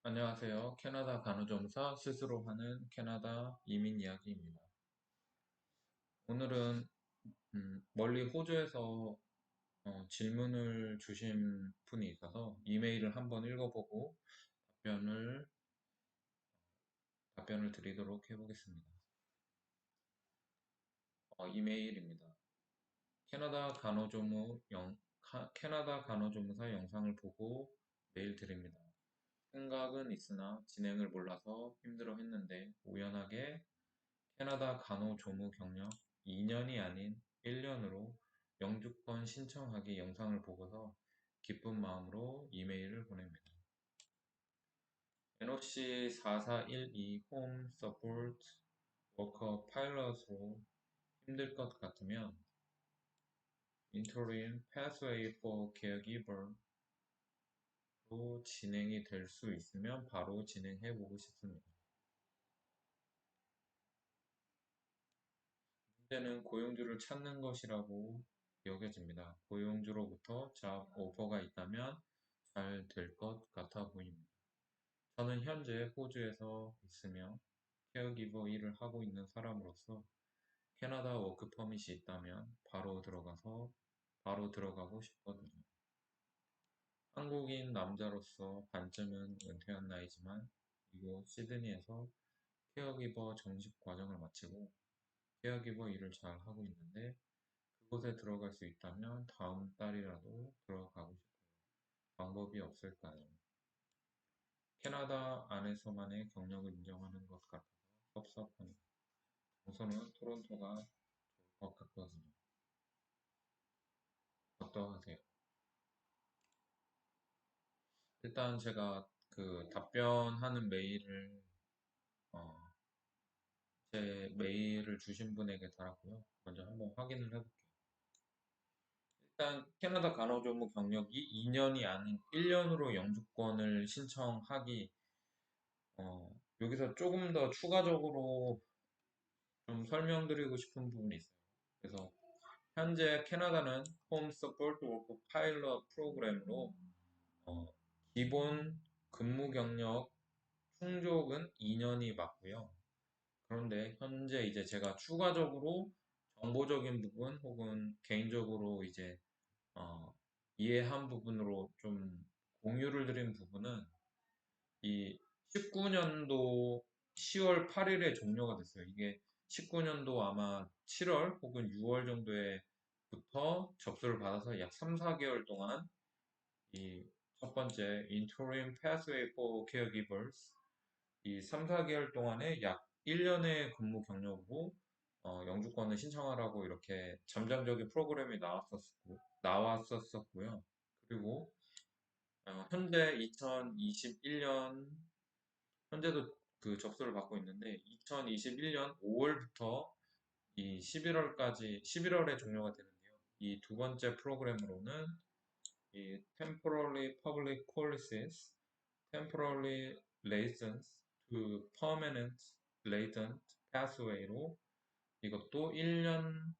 안녕하세요. 캐나다 간호조무사 스스로 하는 캐나다 이민 이야기입니다. 오늘은 멀리 호주에서 질문을 주신 분이 있어서 이메일을 한번 읽어보고 답변을, 답변을 드리도록 해보겠습니다. 이메일입니다. 캐나다 간호조무사 영상을 보고 메일 드립니다. 생각은 있으나 진행을 몰라서 힘들어 했는데 우연하게 캐나다 간호조무 경력 2년이 아닌 1년으로 영주권 신청하기 영상을 보고서 기쁜 마음으로 이메일을 보냅니다. NOC 4412 홈 서포트 워커 파일럿으로 힘들 것 같으면 Interim Pathway for Caregiver로 진행이 될 수 있으면 바로 진행해 보고 싶습니다. 문제는 고용주를 찾는 것이라고 여겨집니다. 고용주로부터 잡 오퍼가 있다면 잘 될 것 같아 보입니다. 저는 현재 호주에서 있으며 케어기버 일을 하고 있는 사람으로서 캐나다 워크 퍼밋이 있다면 바로 들어가고 싶거든요. 한국인 남자로서 반쯤은 은퇴한 나이지만 이곳 시드니에서 케어기버 정식 과정을 마치고 케어기버 일을 잘 하고 있는데 그곳에 들어갈 수 있다면 다음 달이라도 들어가고 싶어요. 방법이 없을까요? 캐나다 안에서만의 경력을 인정하는 것 같아서 섭섭합니다. 우선은 토론토가 좋을 것 같거든요. 어떠하세요? 일단 제가 그 답변하는 어, 제 메일을 주신 분에게 달았고요. 먼저 한번 확인을 해볼게요. 일단 캐나다 간호조무 경력이 2년이 아닌 1년으로 영주권을 신청하기 여기서 조금 더 추가적으로 좀 설명드리고 싶은 부분이 있어요. 그래서 현재 캐나다는 홈 서포트 워크 파일럿 프로그램으로 어, 기본 근무 경력 충족은 2년이 맞고요. 그런데 현재 이제 제가 추가적으로 정보적인 부분 혹은 개인적으로 이제 어, 이해한 부분으로 좀 공유를 드린 부분은 이 19년도 10월 8일에 종료가 됐어요. 이게 19년도 아마 7월 혹은 6월 정도에부터 접수를 받아서 약 3, 4개월 동안 이 첫 번째 Interim Pathway for Caregivers 이 3, 4개월 동안에 약 1년의 근무 경력으로 영주권을 신청하라고 이렇게 잠정적인 프로그램이 나왔었고요. 그리고 현재 2021년 현재도 그 접수를 받고 있는데 2021년 5월부터 이 11월에 종료가 되는데요. 이 두 번째 프로그램으로는 이 Temporary Public Policies, Temporary License to Permanent Resident Pathway로 이것도 1년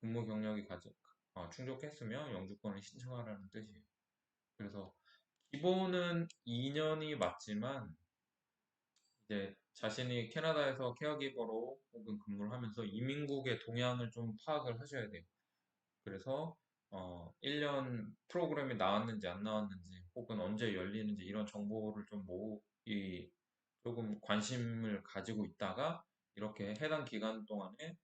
근무 경력이 충족했으며 영주권을 신청하라는 뜻이에요. 그래서 기본은 2년이 맞지만 이제 자신이 캐나다에서 케어기버로 혹은 근무를 하면서 이민국의 동향을 좀 파악을 하셔야 돼요. 그래서 1년 프로그램이 나왔는지 안 나왔는지 혹은 언제 열리는지 이런 정보를 조금 관심을 가지고 있다가 이렇게 해당 기간 동안에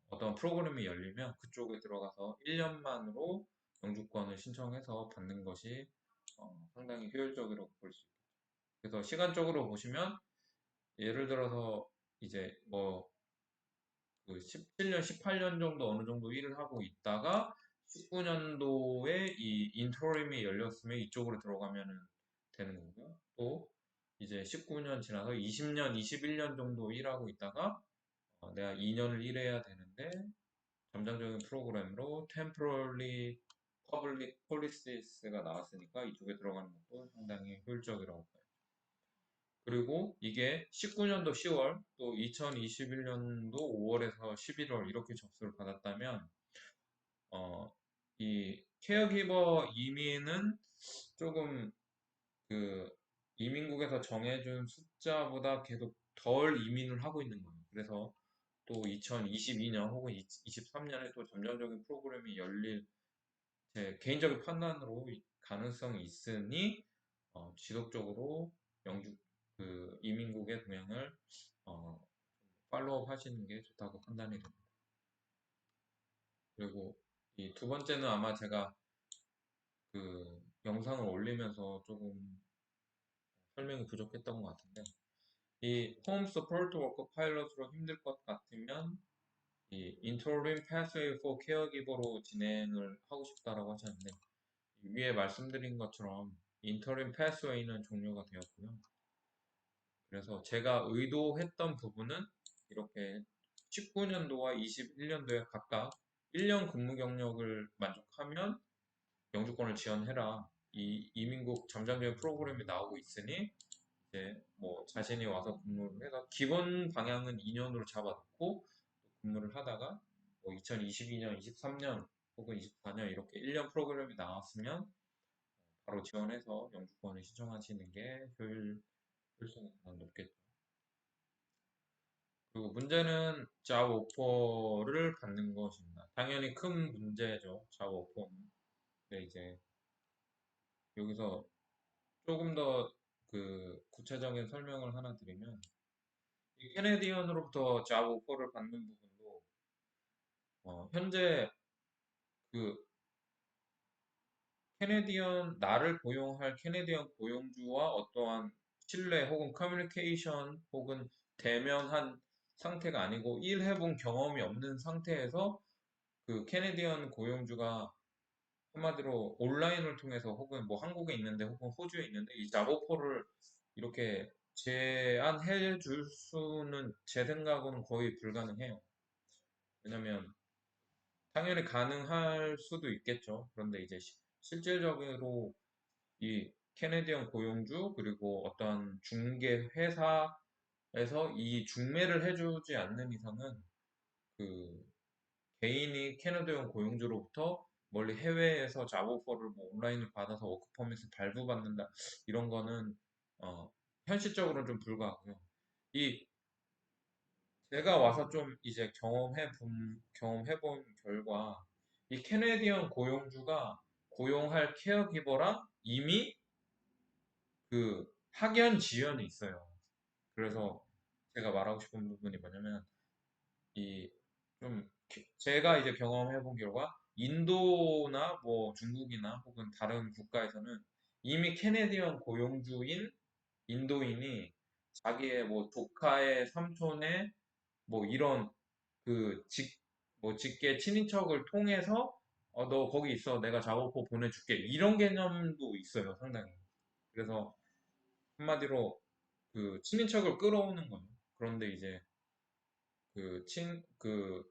어떤 프로그램이 열리면 그쪽에 들어가서 1년만으로 영주권을 신청해서 받는 것이 상당히 효율적이라고 볼 수 있겠죠. 그래서 시간적으로 보시면 예를 들어서 이제 뭐 그 17년, 18년 정도 어느 정도 일을 하고 있다가 19년도에 이 인터림이 열렸으면 이쪽으로 들어가면 되는 거고요. 또 이제 19년 지나서 20년, 21년 정도 일하고 있다가 내가 2년을 일해야 되는데 점장적인 프로그램으로 Temporary Public Polices가 나왔으니까 이쪽에 들어가는 것도 상당히 효율적이라고 봐요. 그리고 이게 19년도 10월, 또 2021년도 5월에서 11월 이렇게 접수를 받았다면, 어, 이 케어기버 이민은 조금 그 이민국에서 정해준 숫자보다 계속 덜 이민을 하고 있는 거예요. 그래서 또 2022년 혹은 2023년에 또 점점적인 프로그램이 열릴 제 개인적인 판단으로 가능성이 있으니 지속적으로 영주 그 이민국의 동향을 어, 팔로우 하시는 게 좋다고 판단이 됩니다. 그리고 이 두 번째는 아마 제가 그 영상을 올리면서 조금 설명이 부족했던 것 같은데 이 홈 서포트 워커 파일럿으로 힘들 것 같으면 이 interim pathway for caregiver로 진행을 하고 싶다라고 하셨는데 위에 말씀드린 것처럼 interim pathway는 종료가 되었고요. 그래서 제가 의도했던 부분은 이렇게 19년도와 21년도에 각각 1년 근무 경력을 만족하면 영주권을 지원해라. 이 이민국 잠정적인 프로그램이 나오고 있으니 이제 뭐 자신이 와서 근무를 해서 기본 방향은 2년으로 잡아놓고 근무를 하다가 뭐 2022년, 23년 혹은 24년 이렇게 1년 프로그램이 나왔으면 바로 지원해서 영주권을 신청하시는 게 효율성이 가장 높겠죠. 그리고 문제는 잡 오퍼를 받는 것입니다. 당연히 큰 문제죠. 잡 오퍼는. 근데 이제 여기서 조금 더 그 구체적인 설명을 하나 드리면 이 캐네디언으로부터 잡 오퍼를 받는 부분도 현재 그 캐네디언 나를 고용할 캐네디언 고용주와 어떠한 신뢰 혹은 커뮤니케이션 혹은 대면한 상태가 아니고 일해본 경험이 없는 상태에서 그 캐네디언 고용주가 한마디로 온라인을 통해서 혹은 뭐 한국에 있는데 혹은 호주에 있는데 이 잡오퍼를 이렇게 제안해 줄 수는 제 생각으로는 거의 불가능해요. 왜냐면 당연히 가능할 수도 있겠죠. 그런데 이제 실질적으로 이 캐네디언 고용주 그리고 어떤 중개 회사에서 이 중매를 해주지 않는 이상은 그 개인이 캐나다용 고용주로부터 멀리 해외에서 잡오퍼를 뭐 온라인을 받아서 워크퍼밋을 발부받는다 이런 거는 현실적으로는 좀 불가하고요. 이 제가 와서 좀 이제 경험해본 결과 이 캐네디언 고용주가 고용할 케어기버랑 이미 그 학연 지연이 있어요. 그래서 제가 말하고 싶은 부분이 뭐냐면 이 좀 제가 이제 경험해 본 결과 인도나 뭐 중국이나 혹은 다른 국가에서는 이미 캐네디언 고용주인 인도인이 자기의 뭐 조카의 삼촌의 뭐 이런 그 뭐 직계 친인척을 통해서 너 거기 있어 내가 작업포 보내줄게 이런 개념도 있어요 상당히. 그래서 한마디로 그 친인척을 끌어오는 거예요. 그런데 이제 그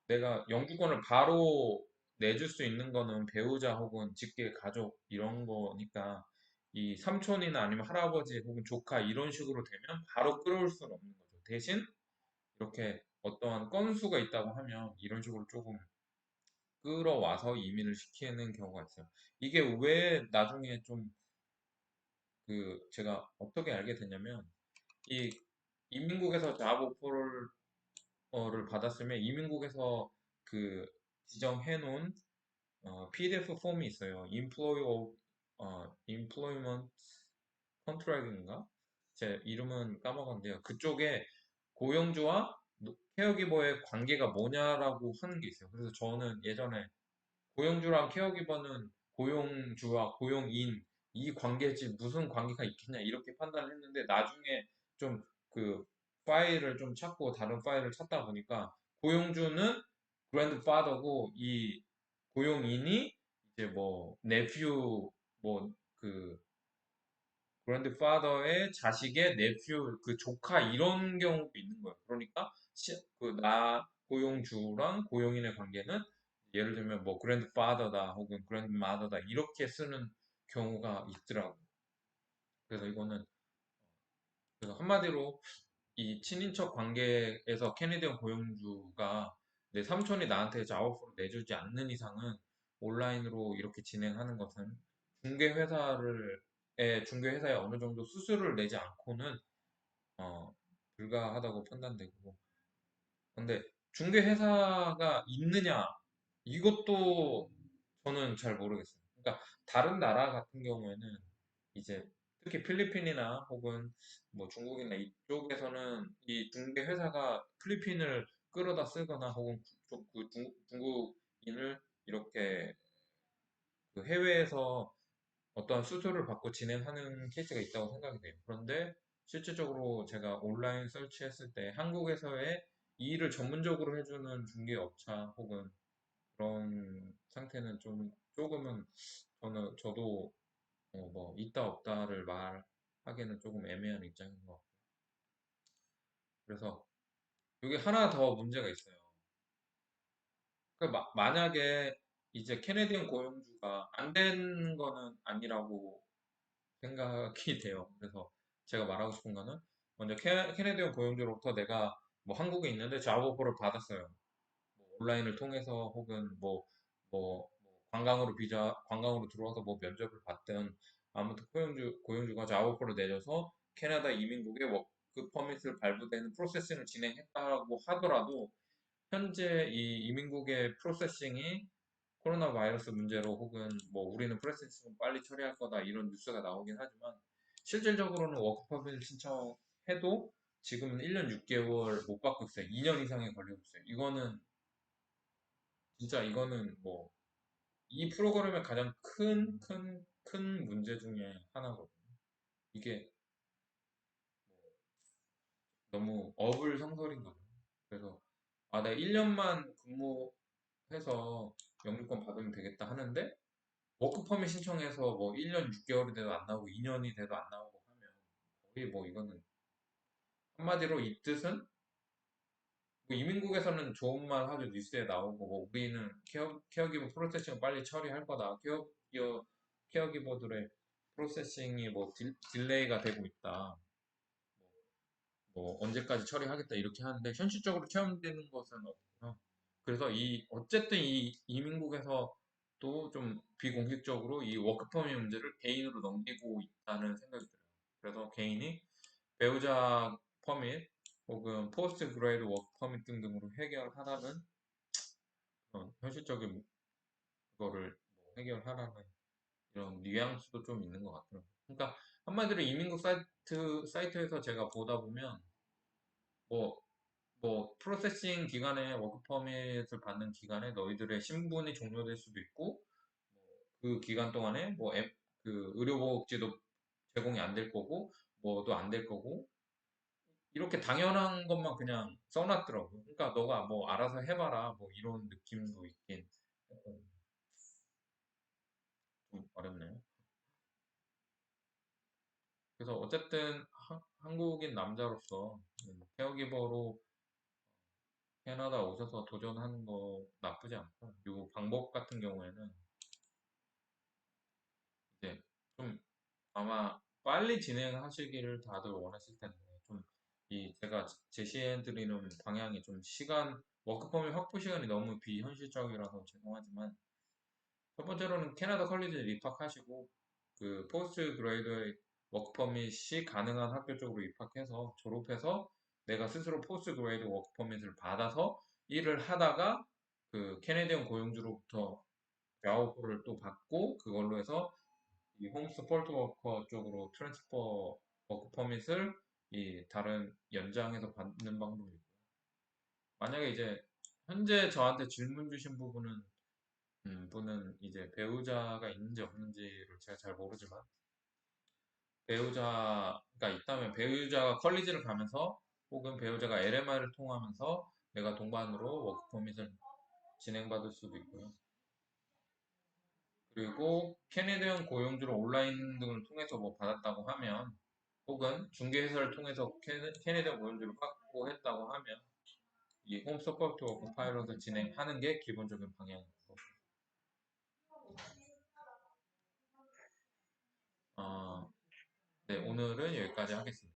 내가 영주권을 바로 내줄 수 있는 거는 배우자 혹은 직계 가족 이런 거니까 이 삼촌이나 아니면 할아버지 혹은 조카 이런 식으로 되면 바로 끌어올 수는 없는 거죠. 대신 이렇게 어떠한 건수가 있다고 하면 이런 식으로 조금 끌어와서 이민을 시키는 경우가 있어요. 이게 왜 나중에 좀 제가 어떻게 알게 됐냐면 이 이민국에서 잡 오퍼를 받았으면 이민국에서 그 지정해 놓은 PDF 폼이 있어요. Employment Contract인가? 제 이름은 까먹었는데요. 그쪽에 고용주와 케어기버의 관계가 뭐냐라고 하는 게 있어요. 그래서 저는 예전에 고용주랑 케어기버는 고용주와 고용인 이 관계지 무슨 관계가 있겠냐 이렇게 판단을 했는데 나중에 좀 그 파일을 좀 찾고 다른 파일을 찾다 보니까 고용주는 그랜드파더고 이 고용인이 이제 뭐 네퓨 뭐그 그랜드파더의 자식의 네퓨 그 조카 이런 경우도 있는 거예요. 그러니까 그 나 고용주랑 고용인의 관계는 예를 들면 뭐 그랜드파더다 혹은 그랜드마더다 이렇게 쓰는 경우가 있더라고요. 그래서 이거는 그래서 한마디로 이 친인척 관계에서 캐네디언 고용주가 내 삼촌이 나한테 작업을 내주지 않는 이상은 온라인으로 이렇게 진행하는 것은 중개 회사를 중개 회사에 어느 정도 수수료를 내지 않고는 어, 불가하다고 판단되고. 근데 중개 회사가 있느냐? 이것도 저는 잘 모르겠어요. 그러니까 다른 나라 같은 경우에는 이제 특히 필리핀이나 혹은 뭐 중국이나 이쪽에서는 이 중개 회사가 필리핀을 끌어다 쓰거나 혹은 중국인을 이렇게 그 해외에서 어떠한 수수료를 받고 진행하는 케이스가 있다고 생각이 돼요. 그런데 실질적으로 제가 온라인 서치했을 때 한국에서의 이 일을 전문적으로 해주는 중개업체 혹은 그런 상태는 좀 조금은 저도 뭐 있다 없다를 말하기에는 조금 애매한 입장인 것 같고. 그래서 여기 하나 더 문제가 있어요. 그 만약에 이제 캐네디언 고용주가 안 되는 거는 아니라고 생각이 돼요. 그래서 제가 말하고 싶은 거는 먼저 캐네디언 고용주로부터 내가 뭐 한국에 있는데 잡 오퍼를 받았어요. 뭐 온라인을 통해서 혹은 뭐 관광으로 들어와서 뭐 면접을 받든 아무튼 고용주가 잡 오퍼를 내줘서 캐나다 이민국에 워크 퍼밋을 발부되는 프로세싱을 진행했다고 하더라도 현재 이 이민국의 프로세싱이 코로나 바이러스 문제로 혹은 뭐 우리는 프로세싱을 빨리 처리할 거다 이런 뉴스가 나오긴 하지만 실질적으로는 워크퍼밋 신청해도 지금은 1년 6개월 못 받고 있어요. 2년 이상이 걸리고 있어요. 이거는 진짜 이거는 뭐 이 프로그램의 가장 큰 문제 중에 하나거든요. 이게 너무 어불성설인 거죠. 그래서 아, 내가 1년만 근무해서 영주권 받으면 되겠다 하는데 워크퍼밋 신청해서 뭐 1년 6개월이 돼도 안 나오고 2년이 돼도 안 나오고 하면 거의 뭐 이거는 한마디로 이 뜻은 뭐 이민국에서는 좋은 말 하죠. 뉴스에 나오고 뭐 우리는 케어기버 프로세싱을 빨리 처리할 거다. 케어기버들의 프로세싱이 뭐 딜레이가 되고 있다. 뭐 언제까지 처리하겠다 이렇게 하는데 현실적으로 체험되는 것은 없고요. 그래서 어쨌든 이 이민국에서 또 좀 비공식적으로 이 워크퍼밋 문제를 개인으로 넘기고 있다는 생각이 들어요. 그래서 개인이 배우자 퍼밋 혹은 포스트 그레이드 워크 퍼밋 등등으로 해결하라는 현실적인 그거를 뭐 해결하라는 이런 뉘앙스도 좀 있는 것 같더라고요. 그러니까 한마디로 이민국 사이트에서 제가 보다 보면 뭐 프로세싱 기간에 워크 퍼밋을 받는 기간에 너희들의 신분이 종료될 수도 있고 그 기간 동안에 그 의료보험지도 제공이 안 될 거고 뭐도 안 될 거고 이렇게 당연한 것만 그냥 써놨더라고요. 그러니까 너가 뭐 알아서 해봐라 뭐 이런 느낌도 있긴 좀 어렵네요. 그래서 어쨌든 한국인 남자로서 케어기버로 캐나다 오셔서 도전하는 거 나쁘지 않고 요 방법 같은 경우에는 이제 좀 아마 빨리 진행하시기를 다들 원하실 텐데 좀 제가 제시해드리는 방향이 좀 워크퍼밋 확보 시간이 너무 비현실적이라서 죄송하지만 첫 번째로는 캐나다 컬리지에 입학하시고 그 포스트 그레이드 워크 퍼밋이 가능한 학교 쪽으로 입학해서 졸업해서 내가 스스로 포스트 그레이드 워크 퍼밋을 받아서 일을 하다가 그 캐네디언 고용주로부터 야오호를 또 받고 그걸로 해서 이 홈 서포트 워커 쪽으로 트랜스퍼 워크 퍼밋을 이 다른 연장해서 받는 방법이 있고요. 만약에 이제 현재 저한테 질문 주신 분은 이제 배우자가 있는지 없는지를 제가 잘 모르지만 배우자가 있다면 배우자가 컬리지를 가면서 혹은 배우자가 LMI를 통하면서 내가 동반으로 워크 퍼밋을 진행받을 수도 있고요. 그리고 캐네디언 고용주를 온라인 등을 통해서 뭐 받았다고 하면 혹은 중개회사를 통해서 캐네디언 고용주를 확보했다고 하면 이 홈 서포트 워크 파일럿을 진행하는 게 기본적인 방향이고 어, 네, 오늘은 여기까지 하겠습니다.